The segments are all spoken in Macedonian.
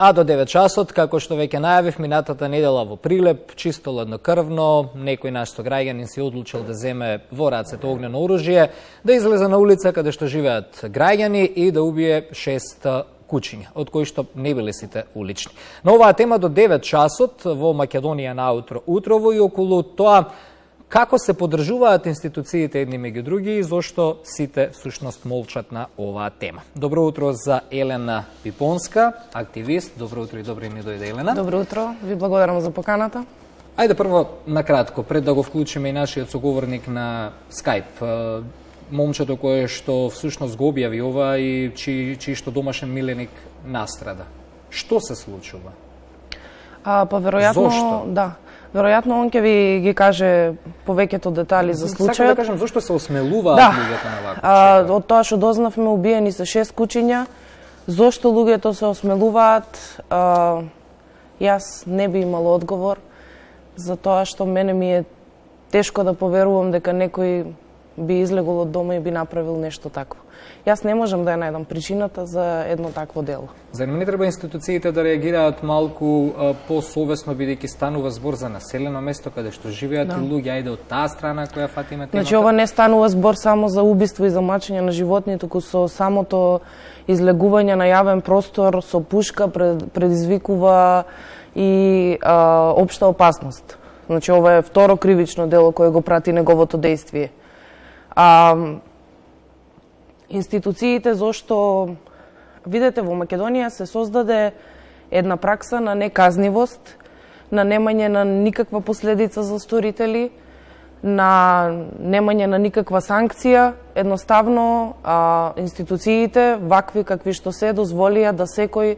А до 9 часот, како што веќе најавив, минатата недела во Прилеп, чисто ладнокрвно, некој наш сограѓанин си одлучил да земе во рацете огнено оружје, да излезе на улица каде што живеат граѓани и да убие 6 кучиња, од кои што не биле сите улични. На оваа тема до 9 часот во Македонија наутро утрово и околу тоа како се подржуваат институциите едни меѓу други и зошто сите всушност молчат на оваа тема. Добро утро за Елена Пипонска, активист. Добро утро и добро ми дојде, Елена. Добро утро, ви благодарам за поканата. Ајде прво накратко, пред да го вклучиме и нашиот соговорник на Скайп, момчето кое што всушност го објави ова и чиј што домашен миленик настрада. Што се случува? Веројатно, зошто? Да. Веројатно он ќе ви ги каже повеќето детали за случајот. Сакам да кажам зошто се осмелуваат луѓето на вакво. Од тоа што дознавме, убиени се 6 кучиња. Зошто луѓето се осмелуваат? Јас не би имал одговор, за тоа што мене ми е тешко да поверувам дека некој би излегол од дома и би направил нешто такво. Јас не можам да ја најдам причината за едно такво дело. Зар не треба институциите да реагираат малку посовесно, бидејќи станува збор за населено место каде што живеат и луѓе, ајде од таа страна која фатиме темата? Значи, ова не станува збор само за убиство и за мачење на животни, туку со самото излегување на јавен простор со пушка предизвикува и општа опасност. Значи, ова е второ кривично дело кое го прати неговото дејствие. Институциите, зошто, видете, во Македонија се создаде една пракса на неказнивост, на немање на никаква последица за сторители, на немање на никаква санкција. Едноставно, институциите, вакви какви што се, дозволија да секој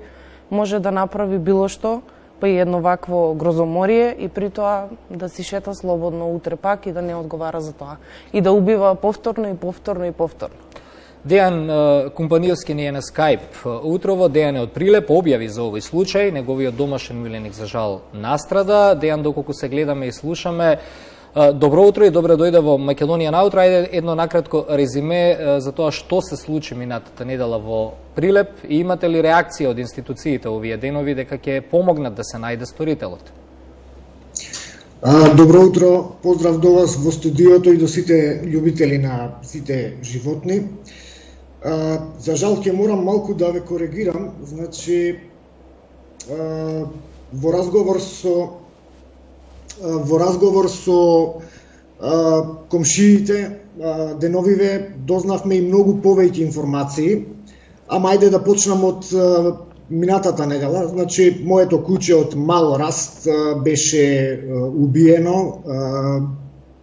може да направи било што, па и едно вакво грозоморие и при тоа да си шета слободно утре пак и да не одговара за тоа. И да убива повторно и повторно и повторно. Дејан Компаниевски ни е на Скайп утрово. Дејан е од Прилеп, објави за овој случај, неговиот домашен миленик за жал настрада. Дејан, доколку се гледаме и слушаме, добро утро и добро дојде во Македонија наутро. Ајде едно накратко резиме за тоа што се случи минатата недела во Прилеп и имате ли реакција од институциите овие денови дека ќе помогнат да се најде сторителот? Добро утро, поздрав до вас во студиото и до сите љубители на сите животни. За жал ќе морам малку да ве коригирам, значи во разговор со комшиите деновиве дознавме и многу повеќе информации, ама ајде да почнам од минатата недела. Значи, моето куче од мал раст беше убиено,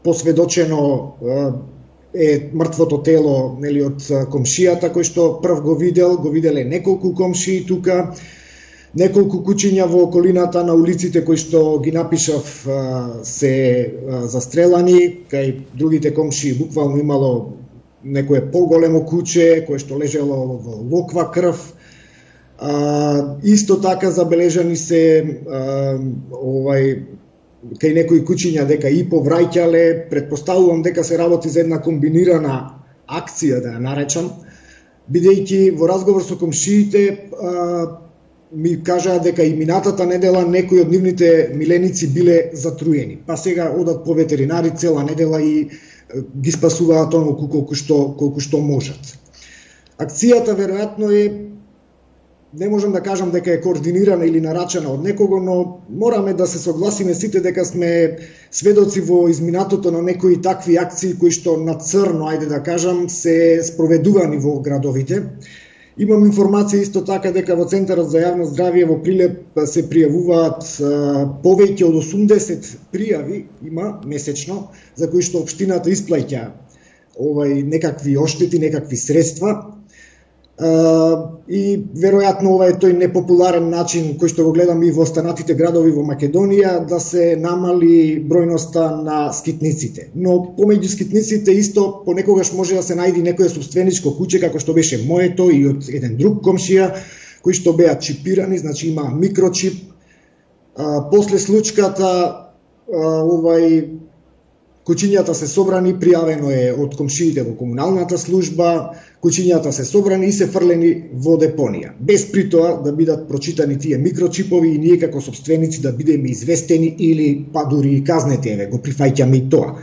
посведочено е мртвото тело, нели, од комшијата кој што прв го виделе неколку комшии тука, неколку кучиња во околината на улиците кои што ги напишав се застрелани, кај другите комшии буквално имало некое поголемо куче кое што лежело во локва крв. Исто така забележани се кај некои кучиња дека и повраќале. Претпоставувам дека се работи за една комбинирана акција, да ја наречам, бидејќи во разговор со комшиите ми кажаа дека и минатата недела некои од нивните миленици биле затруени. Па сега одат по ветеринари цела недела и ги спасуваат онолку колку што можат. Акцијата веројатно е, не можам да кажам дека е координирана или нарачена од некого, но мораме да се согласиме сите дека сме сведоци во изминатото на некои такви акции кои што на црно, ајде да кажам, се спроведувани во градовите. Имам информација исто така дека во Центарот за јавно здравје во Прилеп се пријавуваат повеќе од 80 пријави има месечно, за кои што општината исплаќа некакви оштети, некакви средства. И веројатно ова е тој непопуларен начин кој што го гледам и во останатите градови во Македонија, да се намали бројноста на скитниците. Но помеѓу скитниците исто понекогаш може да се најди некое собственичко куче, како што беше моето и од еден друг комшија, кои што беа чипирани, значи има микрочип. После случката кучињата се собрани, пријавено е од комшиите во комуналната служба, Кучињата се собрани и се фрлени во депонија, без при тоа да бидат прочитани тие микрочипови и ние како сопственици да бидеме известени или па дури и казнети, го прифаќаме и тоа.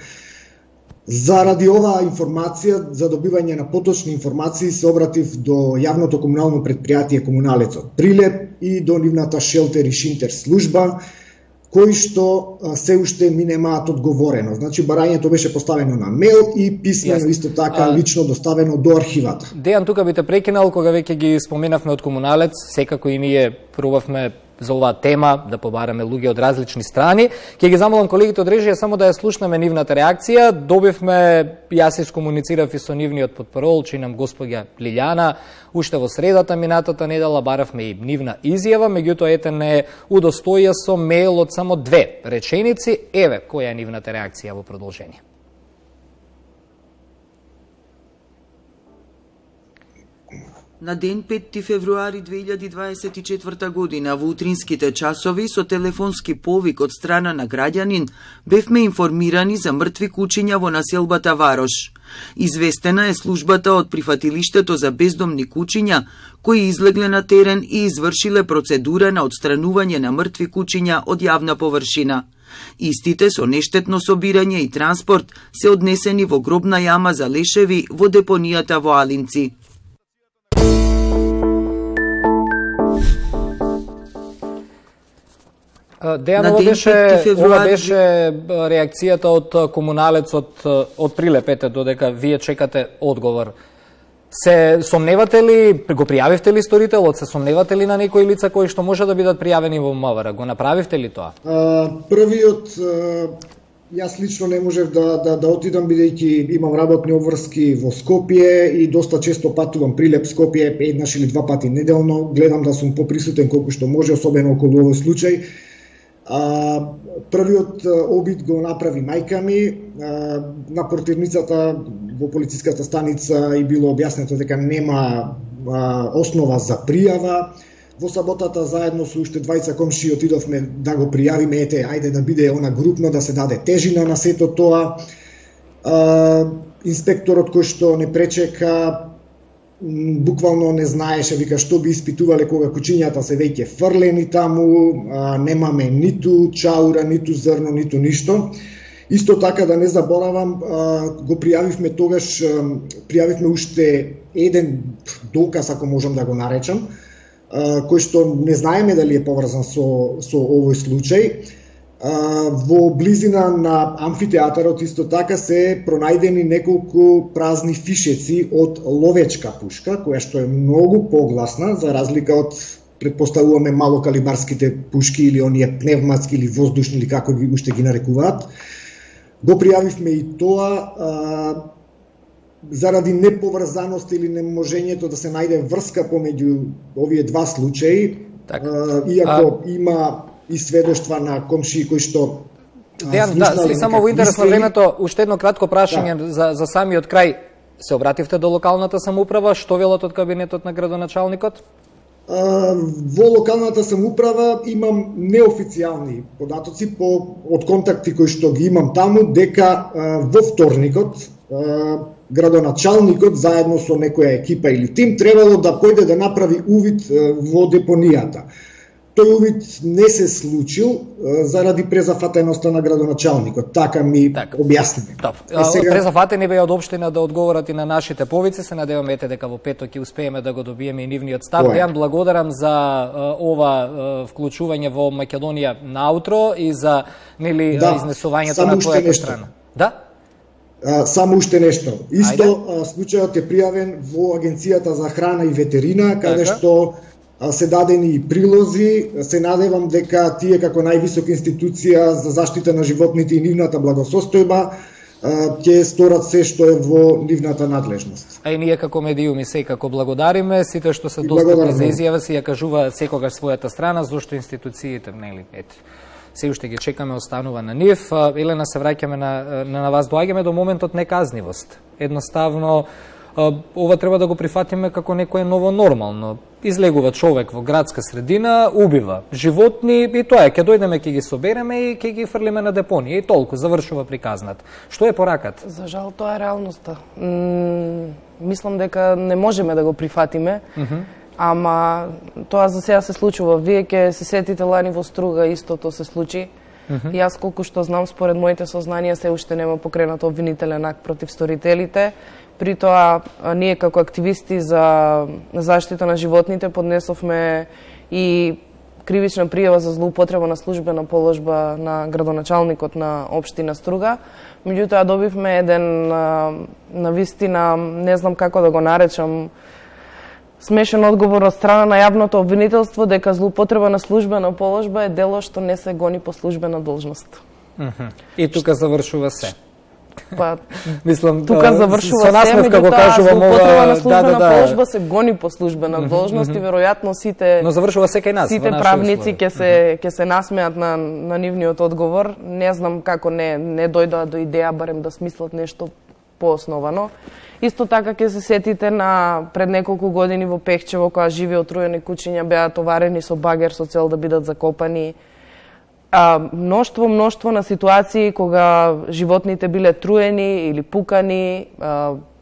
Заради оваа информација, за добивање на поточни информации, се обратив до јавното комунално предпријатие Комуналецот Прилеп и до нивната шелтер и шинтер служба, кои што се уште ми немаат одговорено. Значи, барањето беше поставено на мейл и писмено исто така лично доставено до архивата. Дејан, тука би те прекинал кога веќе ги споменавме од Комуналец, секако и ние пробавме за оваа тема да побараме луѓе од различни страни. Ќе ги замолам колегите од режија само да ја слушнеме нивната реакција. Добивме, јас искомуницирав и со нивниот потпарол, чинам госпоѓа Лилјана, уште во средата минатата недела баравме и нивна изјава, меѓутоа ете не удостоја со мейл од само 2 реченици. Еве која е нивната реакција во продолжение. На ден 5 февруари 2024 година во утринските часови со телефонски повик од страна на граѓанин бевме информирани за мртви кучиња во населбата Варош. Известена е службата од прифатилиштето за бездомни кучиња кои излегле на терен и извршиле процедура на отстранување на мртви кучиња од јавна површина. Истите со нештетно собирање и транспорт се однесени во гробна јама за лешеви во депонијата во Алинци. Дејан, ова беше реакцијата од Комуналецот од Прилеп, додека вие чекате одговор. Се сомневате ли, го пријавивте ли сторителот, се сомневате ли на некои лица кои што може да бидат пријавени во МВР? Го направивте ли тоа? Првиот, јас лично не можев да отидам, бидејќи имам работни обврски во Скопје и доста често патувам Прилеп Скопје, еднаш или 2 пати неделно, гледам да сум поприсутен колку што може, особено околу овој случај. Првиот обид го направи мајка ми, на портирницата во полициската станица и било објаснето дека нема основа за пријава. Во саботата заедно со уште 2 комши отидовме да го пријавиме, ајде да биде она групно, да се даде тежина на сето тоа. Инспекторот кој што не пречека буквално не знаеше, вика, што би испитувале кога кучињата се веќе фрлени таму, немаме ниту чаура, ниту зрно, ниту ништо. Исто така да не заборавам, го пријавивме тогаш, пријавивме уште еден доказ, ако можам да го наречам, кој што не знаеме дали е поврзан со овој случај. Во близина на амфитеатарот исто така се пронајдени неколку празни фишеци од ловечка пушка, која што е многу погласна, за разлика од, предпоставуваме, малокалибарските пушки или оние пневматски или воздушни, или како ги уште ги нарекуваат. Го пријавивме и тоа, заради неповрзаност или неможењето да се најде врска помеѓу овие 2 случаи, иако има и сведоштва на комшии кои што Дејан, само во интерес на времето, уште едно кратко прашање за самиот крај. Се обративте до локалната самоуправа, што велат од кабинетот на градоначалникот? Во локалната самоуправа имам неофицијални податоци од контакти кои што ги имам таму, дека во вторникот градоначалникот заедно со некоја екипа или тим требало да појде да направи увид во депонијата. Тој увид не се случил заради презафатеноста на градоначалникот, така ми објасни. Презафатени беа од општина да одговорат и на нашите повици, се надеваме дека во петок ќе успееме да го добиеме и нивниот став. Дејан, благодарам за ова вклучување во Македонија наутро и за изнесувањето на твојата страна. Само уште нешто. Исто случајот е пријавен во Агенцијата за храна и ветерина, каде што се дадени и прилози. Се надевам дека тие како највисока институција за заштита на животните и нивната благосостојба ќе сторат се што е во нивната надлежност. А и ние како медиуми секако благодариме, сите што се достапни за изјава си ја кажува секогаш својата страна, зашто институциите, се уште ги чекаме, останува на нив. Елена, се враќаме на вас, доаѓаме до моментот неказнивост. Едноставно, ова треба да го прифатиме како некое ново нормално. Излегува човек во градска средина, убива животни и тоа е, ќе дојдеме, ќе ги собереме и ќе ги фрлиме на депонија и толку, завршува приказната. Што е пораката? За жал, тоа е реалноста. Мислам дека не можеме да го прифатиме, ама тоа за сега се случува. Вие ќе се сетите лани во Струга, истото се случи. И јас колку што знам, според моите сознанија, се уште нема покренат обвинителен акт против сторителите. При тоа, ние како активисти за заштита на животните поднесовме и кривична пријава за злоупотреба на службена положба на градоначалникот на општина Струга. Меѓутоа добивме еден навистина, не знам како да го наречам, смешен одговор од страна на јавното обвинителство дека злоупотреба на службена положба е дело што не се гони по службена должност. И тука завршува се. Па, мислам, тука завршува се, меѓутоа злоупотреба на службена положба се гони по службена должност и веројатно сите но завршува се кај нас, сите правници ќе се насмеат на нивниот одговор. Не знам како не дојдоа до идеја барем да смислат нешто поосновано. Исто така ќе се сетите на пред неколку години во Пехчево, кога живи отруени кучиња беа товарени со багер со цел да бидат закопани. Мноштво на ситуации кога животните биле труени или пукани,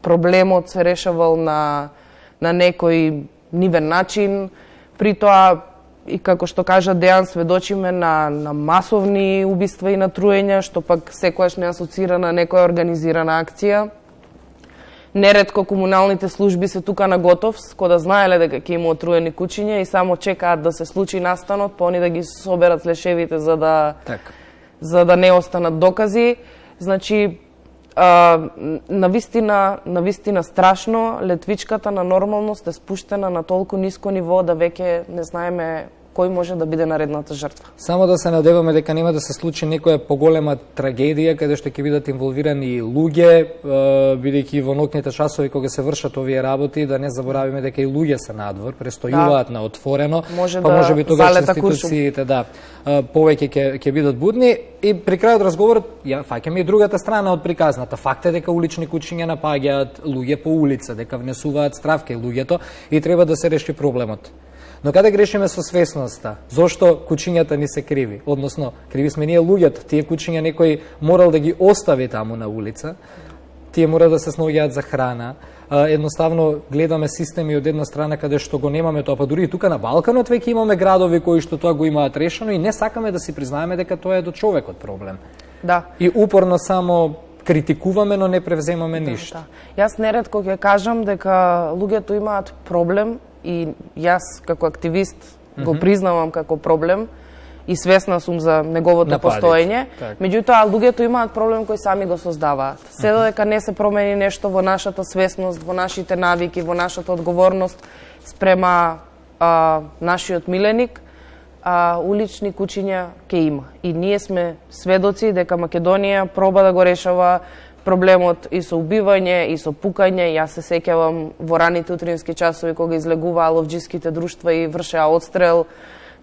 проблемот се решавал на некој нивен начин. При тоа, и како што кажа Дејан, сведочиме на масовни убиства и на труења, што пак секојаш не асоцира на некоја организирана акција. Неретко комуналните служби се тука на готов, кога да знаеле дека ќе има отруени кучиња и само чекаат да се случи настанот, па они да ги соберат лешевите за да не останат докази. Значи, навистина страшно, летвичката на нормалност е спуштена на толку ниско ниво да веќе не знаеме кој може да биде наредната жртва. Само да се надеваме дека нема да се случи некоја поголема трагедија каде што ќе бидат инволвирани луѓе, бидејќи во ноќните часови кога се вршат овие работи, да не заборавиме дека и луѓе се надвор, престојуваат на отворено, па можеби тогаш институциите повеќе ќе бидат будни. И при крајот разговорот ја фаќаме и другата страна од приказната. Факт е дека улични кучиња напаѓаат луѓе по улица, дека внесуваат страв кај луѓето и треба да се реши проблемот. Но каде грешиме со свесноста? Зошто кучињата ни се криви? Односно, криви сме ние луѓето. Тие кучиња некој морал да ги остави таму на улица. Тие мора да се снаоѓаат за храна. Едноставно гледаме системи од една страна каде што го немаме тоа, па дури и тука на Балканот веќе имаме градови кои што тоа го имаат решено и не сакаме да си признаеме дека тоа е до човекот проблем. Да. И упорно само критикуваме, но не превземаме ништо. Јас неретко ќе кажам дека луѓето имаат проблем и јас како активист го признавам како проблем и свесна сум за неговото постоење. Меѓутоа, луѓето имаат проблем кој сами го создаваат. Се додека не се промени нешто во нашата свесност, во нашите навики, во нашата одговорност спрема нашиот миленик, улични кучиња ќе има. И ние сме сведоци дека Македонија проба да го решава проблемот и со убивање, и со пукање. Јас се сеќавам во раните утрински часови кога излегуваа ловџиските друштва и вршеа одстрел.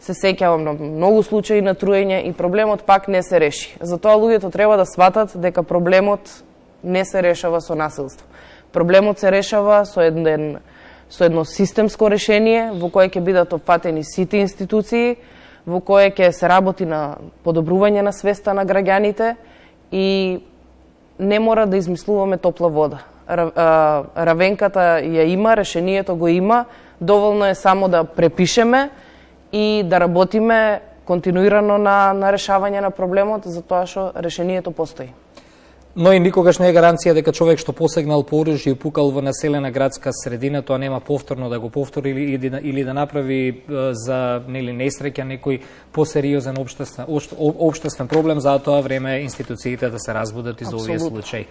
Се сеќавам на многу случаи на труење и проблемот пак не се реши. Затоа луѓето треба да сватат дека проблемот не се решава со насилство. Проблемот се решава со едно системско решение во кое ќе бидат опфатени сите институции, во кое ќе се работи на подобрување на свеста на граѓаните и не мора да измислуваме топла вода. Равенката ја има, решението го има, доволно е само да препишеме и да работиме континуирано на решавање на проблемот, затоа што решението постои. Но и никогаш не е гаранција дека човек што посегнал по оружје и пукал во населена градска средина, тоа нема повторно да го повтори или да направи за несреќа некој посериозен општествен проблем, затоа време институциите да се разбудат из овие случаи.